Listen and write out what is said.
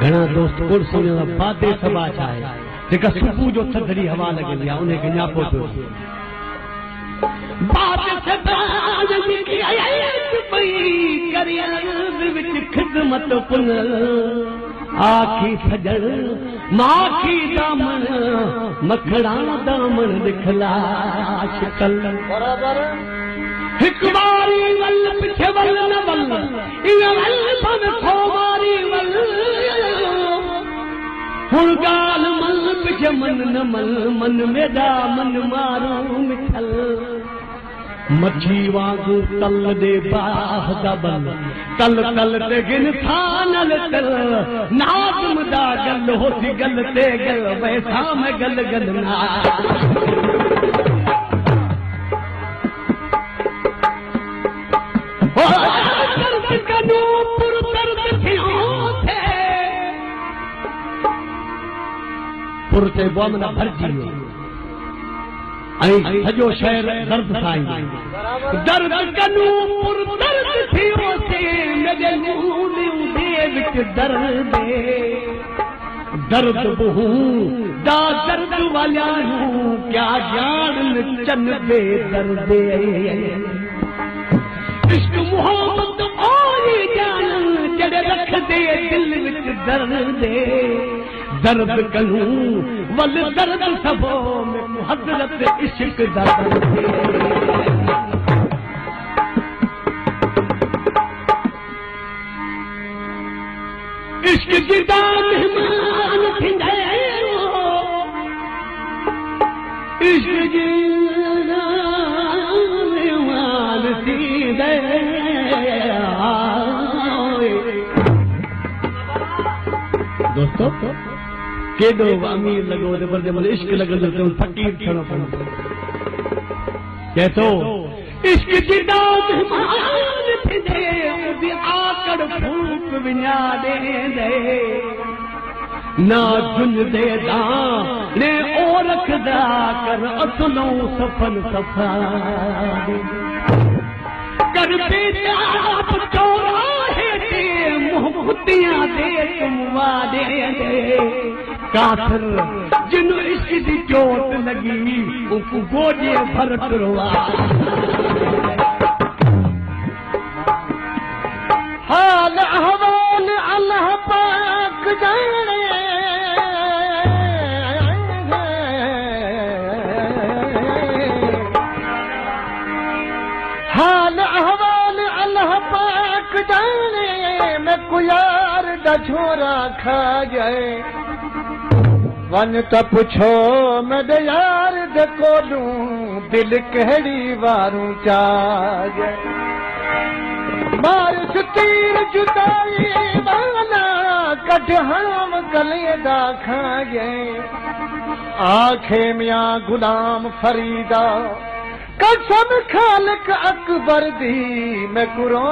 घणा दोस्त कुड़ सुनियो बाते सबा चाहे जेका सुबह जो थधड़ी हवा लगे या उन्हें गन्यापो पे बात सबा निकली पई करिया विच खिदमत पुन आखी सजण माखी दामन मखड़ा दामन दिखला शिकल बराबर हिक बारी वल पिछे वल न वल इन वल पन खो मारी वल हुण गाल मल पिछे मन न मल मन में दामन मारो मिठल मच्छी वांगू तल दे बाह दबल तल तल ते गिन थानल तल नाज़म दा गल होती गल ते गल वैसा में गल गल ना दर्द कनो पुर दर्द थियो थे पुर ते बोमना भरजी सजो शहर दर्द साईं दर्द कनू पुर दर्द थियो से मेरे नूने विच दर्द दर्द बहू दा दर्द वाला क्या जान चन दे दर्द इश्क मोहब्बत ओए जान जड़े रख दे दिल विच दर्द दर्द कनू वल दर्द सबो में हजरत इश्क दर्द इश्क जिदा मेहमान थींदे इश्क जिदा मेहमान थींदे दोस्तों केडो अमीर लगो पर जब इश्क लगंदो तो फकीर थियणो पवंदो के तो इश्क जिदा मेहमान थींदे बि आकड़ फूक विञा दे ना जुन दे दा ने ओ रखदा कर असलो सफल सफा कर बेताब चौराहे ते मोहब्बतियां दे तुम वादे काफिर जिन इश्क दी चोट लगी उनको गोजे भर करवा हाल अहवाल अल्लाह पाक जाने हाल अहवाल अल्लाह पाक जाने मैं को यार दा छोरा खा जाए वन त पुछो मेरे यार दे कोलू दिल कहिड़ी वारूं चाज बारिश तीर जुदाई वाला कढ हम गले दा खाए आखे मियां गुलाम फरीदा कसम खालिक अकबर दी मैं कुरो